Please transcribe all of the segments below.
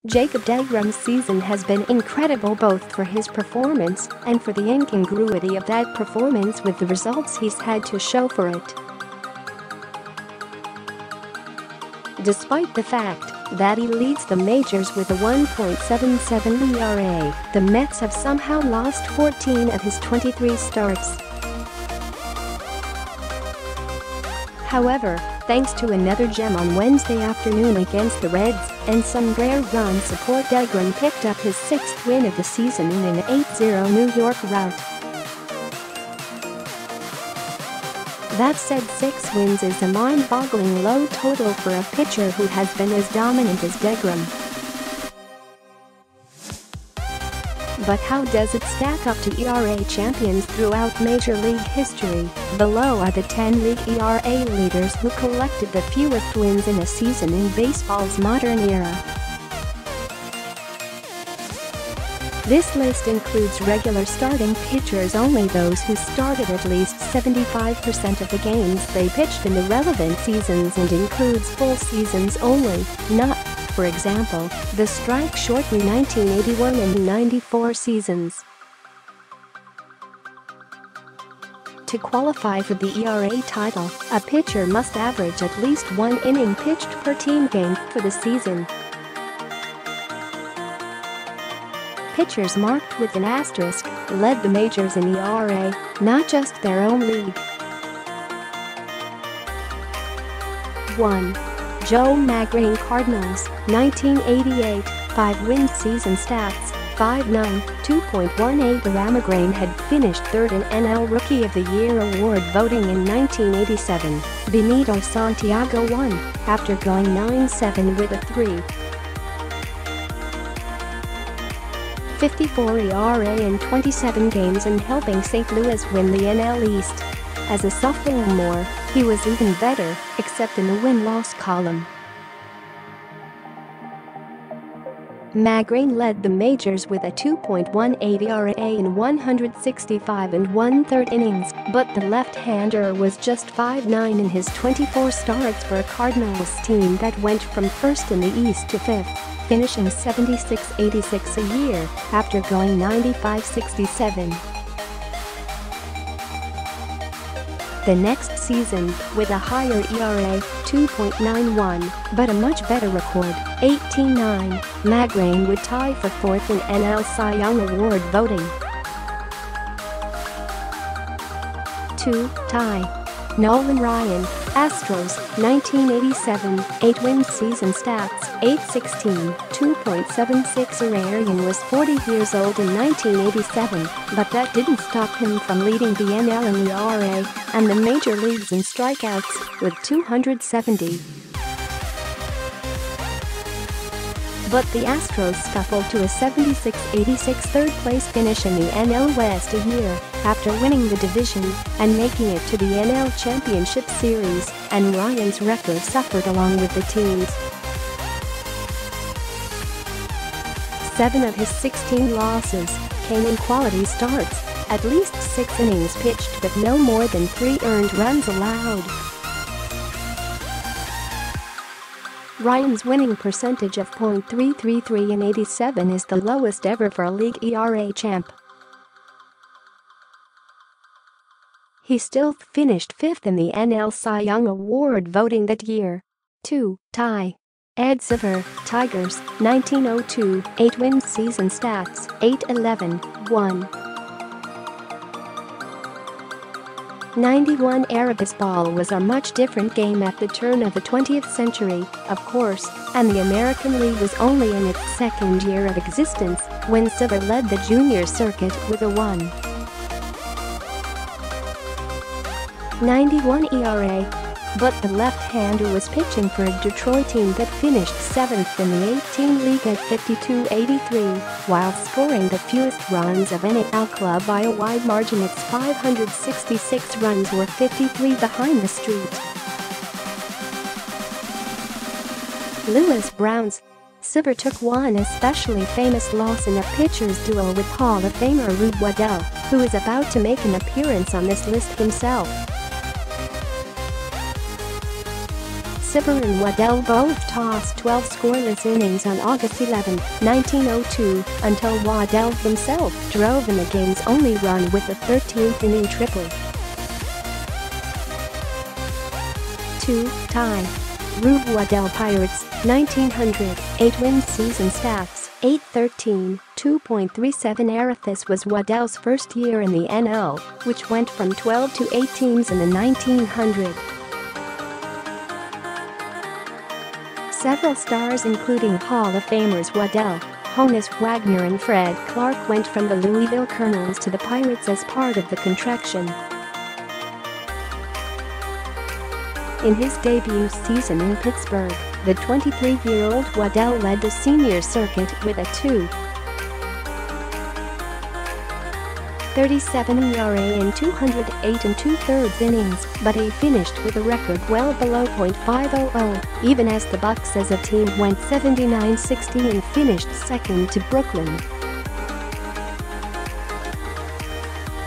Jacob deGrom's season has been incredible both for his performance and for the incongruity of that performance with the results he's had to show for it. Despite the fact that he leads the majors with a 1.77 ERA, the Mets have somehow lost 14 of his 23 starts. However, thanks to another gem on Wednesday afternoon against the Reds and some rare run support, deGrom picked up his 6th win of the season in an 8-0 New York rout. That said, 6 wins is a mind-boggling low total for a pitcher who has been as dominant as deGrom. But how does it stack up to ERA champions throughout Major League history? Below are the 10 league ERA leaders who collected the fewest wins in a season in baseball's modern era. This list includes regular starting pitchers only, those who started at least 75% of the games they pitched in the relevant seasons, and includes full seasons only, not, for example, the strike-shortened 1981 and 94 seasons. To qualify for the ERA title, a pitcher must average at least 1 inning pitched per team game for the season. Pitchers marked with an asterisk led the majors in ERA, not just their own league. 1. Joe Magrane, Cardinals, 1988, 5-win season stats, 5.9, 2.18. Magrane had finished 3rd in NL Rookie of the Year award voting in 1987. Benito Santiago won, after going 9-7 with a 3.54 ERA in 27 games and helping St. Louis win the NL East. As a sophomore, he was even better, except in the win-loss column. Magrane led the majors with a 2.18 ERA in 165 1/3 innings, but the left-hander was just 5.9 in his 24 starts for a Cardinals team that went from 1st in the East to 5th, finishing 76-86 a year after going 95-67. The next season, with a higher ERA, 2.91, but a much better record, 18.9, Magrane would tie for 4th in NL Cy Young Award voting. 2. Tie. Nolan Ryan, Astros, 1987, 8-win season stats, 8.16, 2.76 ERA. Ryan was 40 years old in 1987, but that didn't stop him from leading the NL in ERA and the major leagues in strikeouts with 270. But the Astros scuffled to a 76-86 third-place finish in the NL West a year after winning the division and making it to the NL Championship Series, and Ryan's record suffered along with the team's. 7 of his 16 losses came in quality starts, at least 6 innings pitched with no more than 3 earned runs allowed. Ryan's winning percentage of .333 in 87 is the lowest ever for a league ERA champ. He still finished 5th in the NL Cy Young Award voting that year. 2. Tie. Ed Seaver, Tigers, 1902, 8-win season stats, 8.11, 1. 91 era baseball was a much different game at the turn of the 20th century, of course, and the American League was only in its 2nd year of existence when Seaver led the junior circuit with a 1.91 ERA. But the left-hander was pitching for a Detroit team that finished 7th in the 18 league at 52-83, while scoring the fewest runs of any NL club by a wide margin. Its 566 runs were 53 behind the Street. Louis Browns. Seaver took one especially famous loss in a pitcher's duel with Hall of Famer Rube Waddell, who is about to make an appearance on this list himself. Cibber and Waddell both tossed 12 scoreless innings on August 11, 1902, until Waddell himself drove in the game's only run with a 13th inning triple. 2. Tie. Rube Waddell Pirates, 1900, 8-win season stats, 8-13, 2.37 ERA. This was Waddell's first year in the NL, which went from 12 to 8 teams in the 1900s. Several stars including Hall of Famers Waddell, Honus Wagner and Fred Clark went from the Louisville Colonels to the Pirates as part of the contraction. In his debut season in Pittsburgh, the 23-year-old Waddell led the senior circuit with a 2.37 ERA in 208 2/3 innings, but he finished with a record well below .500, even as the Bucs as a team went 79-60 and finished second to Brooklyn.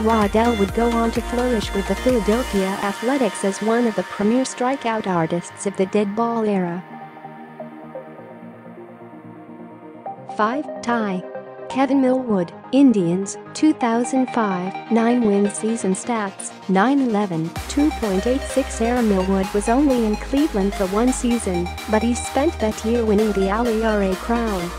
Waddell would go on to flourish with the Philadelphia Athletics as one of the premier strikeout artists of the dead ball era. 5. Tie. Kevin Millwood, Indians, 2005, 9-win season stats, 9-11, 2.86 ERA. Millwood was only in Cleveland for one season, but he spent that year winning the AL ERA crown.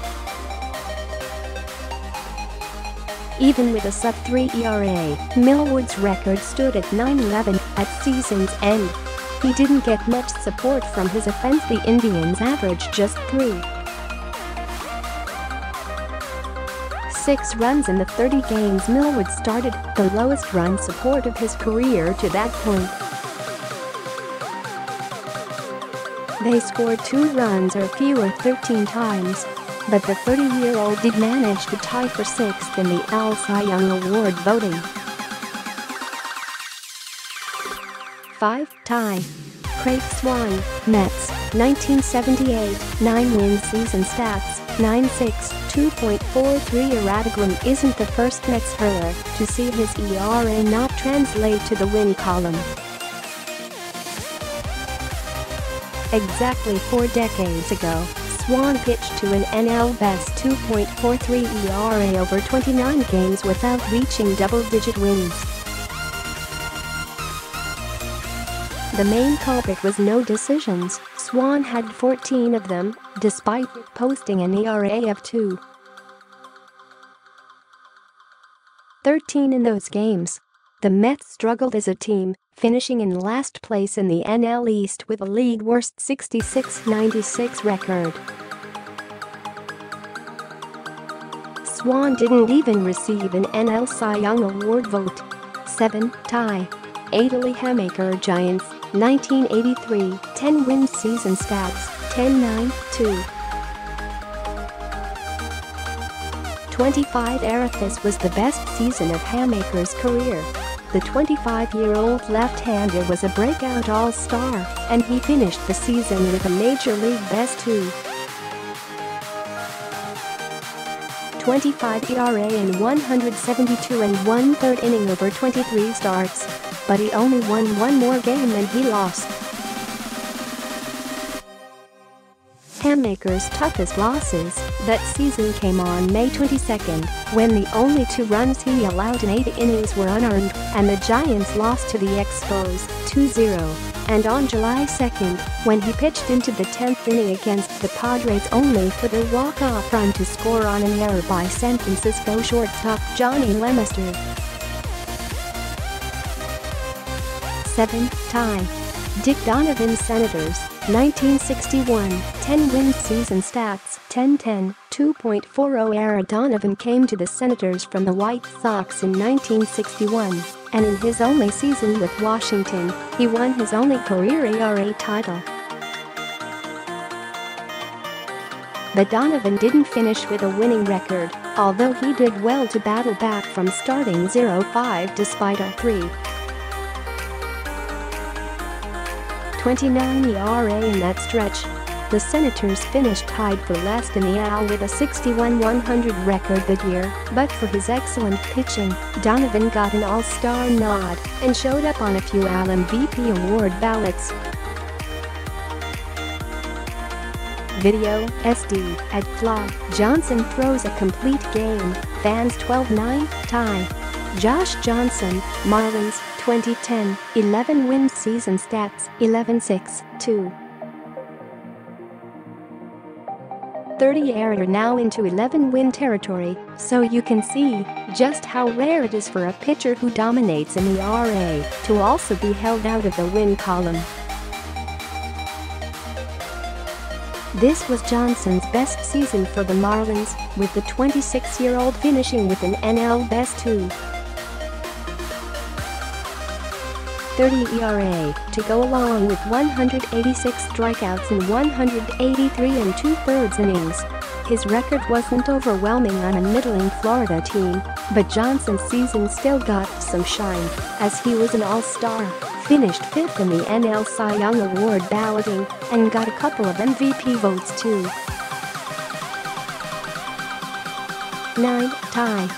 Even with a sub-3 ERA, Millwood's record stood at 9-11 at season's end. He didn't get much support from his offense. The Indians averaged just 3.6 runs in the 30 games Millwood started, the lowest run support of his career to that point. They scored 2 runs or fewer 13 times. But the 30-year-old did manage to tie for 6th in the AL Cy Young Award voting. 5. Tie. Craig Swan, Mets, 1978, 9-win season stats, 9.6, 2.43 ERA. Radigram isn't the first Mets hurler to see his ERA not translate to the win column. Exactly 4 decades ago, Swan pitched to an NL best 2.43 ERA over 29 games without reaching double-digit wins. The main culprit was no decisions. Swan had 14 of them, despite posting an ERA of 2.13 in those games. The Mets struggled as a team, finishing in last place in the NL East with a league-worst 66-96 record. Swan didn't even receive an NL Cy Young Award vote. 7. Tie. Adley Hamaker Giants, 1983, 10-win season stats, 10-9, 2.25 ERA. This was the best season of Hamaker's career. The 25-year-old left-hander was a breakout all-star, and he finished the season with a Major League best 2.25 ERA in 172 1/3 inning over 23 starts. But he only won one more game than he lost. Hamaker's toughest losses that season came on May 22, when the only 2 runs he allowed in 8 innings were unearned, and the Giants lost to the Expos 2-0, and on July 2, when he pitched into the 10th inning against the Padres only for the walk-off run to score on an error by San Francisco shortstop Johnny Lemister. 7. Tie. Dick Donovan Senators, 1961, 10-win season stats, 10-10, 2.40 ERA. Donovan came to the Senators from the White Sox in 1961, and in his only season with Washington, he won his only career ERA title. But Donovan didn't finish with a winning record, although he did well to battle back from starting 0-5 despite a 3.29 ERA in that stretch. The Senators finished tied for last in the AL with a 61-100 record that year, but for his excellent pitching, Donovan got an All-Star nod and showed up on a few AL MVP award ballots. Video, SD, at Flaw. Johnson throws a complete game. Fans 12-9, tie. Josh Johnson, Marlins, 2010, 11 wins season stats, 11-6, 2. 30 error now into 11-win territory, so you can see just how rare it is for a pitcher who dominates in the ERA to also be held out of the win column. This was Johnson's best season for the Marlins, with the 26-year-old finishing with an NL Best 2.30 ERA to go along with 186 strikeouts in 183 and 2/3 innings. His record wasn't overwhelming on a middling Florida team, but Johnson's season still got some shine, as he was an all-star, finished 5th in the NL Cy Young Award balloting, and got a couple of MVP votes too. 9. Tie.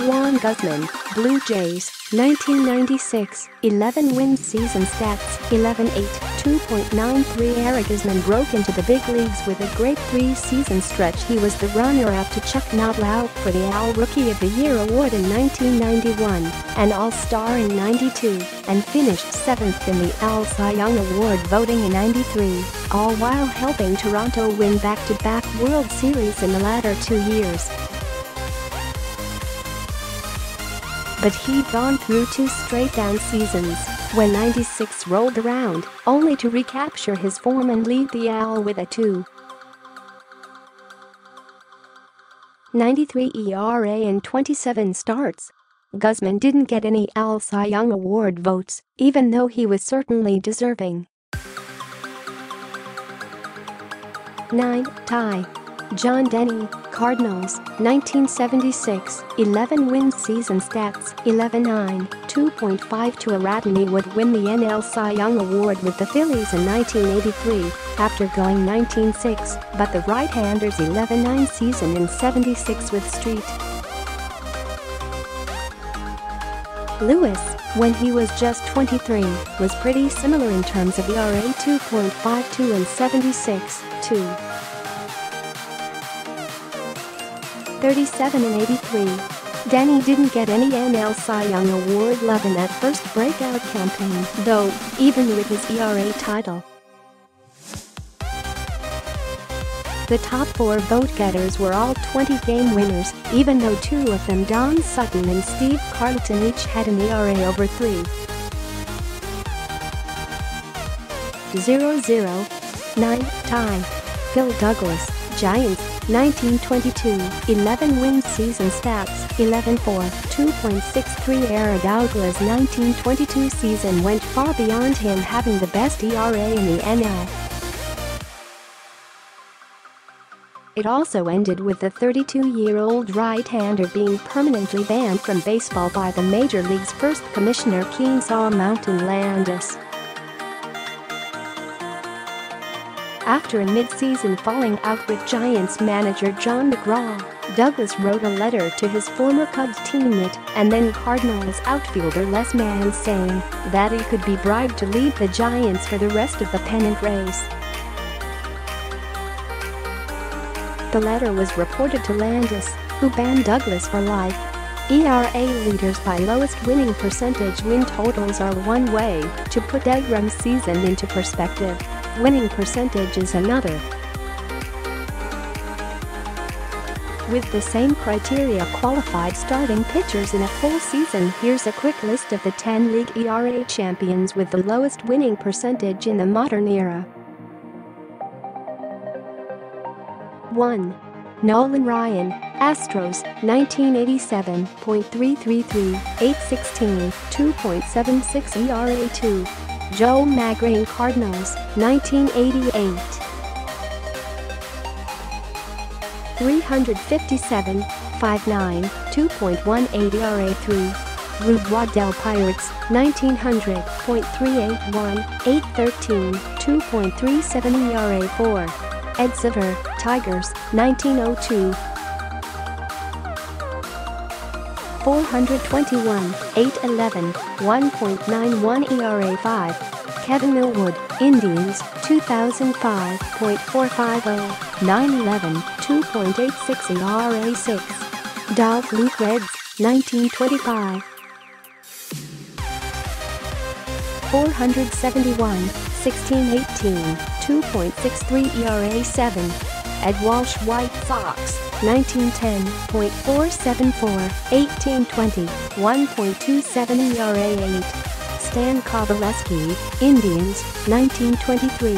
Juan Guzman, Blue Jays, 1996, 11 wins season stats, 11-8, 2.93 ERA. Guzman broke into the big leagues with a great 3-season stretch. He was the runner-up to Chuck Knoblauch for the AL Rookie of the Year award in 1991, an All-Star in 92, and finished 7th in the AL Cy Young Award voting in 93, all while helping Toronto win back-to-back World Series in the latter 2 years. But he'd gone through 2 straight down seasons when 96 rolled around, only to recapture his form and lead the AL with a 2.93 ERA in 27 starts. Guzman didn't get any AL Cy Young Award votes, even though he was certainly deserving. 9. Tie. John Denny, Cardinals, 1976, 11 wins season stats, 11-9, 2.52 ERA. Denny would win the NL Cy Young Award with the Phillies in 1983, after going 19-6, but the right-hander's 11-9 season in 76 with Street Lewis, when he was just 23, was pretty similar in terms of ERA, 2.52 and 76, 2. 37 and 83. Denny didn't get any NL Cy Young Award love in that first breakout campaign, though, even with his ERA title. The top 4 vote-getters were all 20-game winners, even though 2 of them, Don Sutton and Steve Carlton, each had an ERA over 3.00. 9. Tie. Phil Douglas, Giants, 1922, 11 wins season stats, 11-4, 2.63 ERA. Douglas' 1922 season went far beyond him having the best ERA in the NL. It also ended with the 32-year-old right-hander being permanently banned from baseball by the Major League's first commissioner, Kenesaw Mountain Landis. After a mid-season falling out with Giants manager John McGraw, Douglas wrote a letter to his former Cubs teammate and then Cardinals outfielder Les Mann saying that he could be bribed to lead the Giants for the rest of the pennant race. The letter was reported to Landis, who banned Douglas for life. ERA leaders by lowest winning percentage win totals are one way to put DeGrom's season into perspective. Winning percentage is another. With the same criteria qualified starting pitchers in a full season, here's a quick list of the 10 league ERA champions with the lowest winning percentage in the modern era. 1. Nolan Ryan, Astros, 1987.333, 816, 2.76 ERA. 2. Joe Magrane, Cardinals, 1988. 357, 59, 2.18 ERA. 3. Rube Waddell, Pirates, 1900.381, 813, 2.37 ERA. 4. Ed Sever, Tigers, 1902. 421, 811, 1.91 ERA. 5. Kevin Millwood, Indians, 2005.450, 911, 2.86 ERA 6. Dalf Luke Reds, 1925. 471, 1618, 2.63 ERA 7. Ed Walsh White Sox, 1910.474, 1820, 1.27 ERA 8. Stan Kowaleski, Indians, 1923.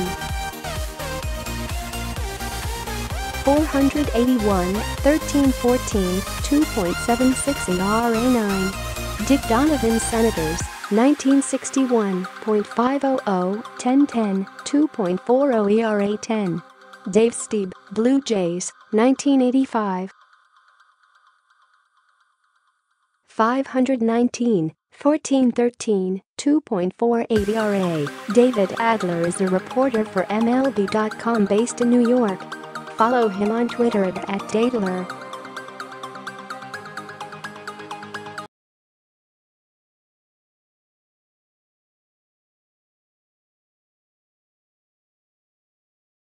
481, 1314, 2.76 ERA 9. Dick Donovan Senators, 1961.500, 1010, 2.40 ERA 10. Dave Stieb, Blue Jays, 1985. 519, 1413, 2.48 ERA. David Adler is a reporter for MLB.com based in New York. Follow him on Twitter @Dadler.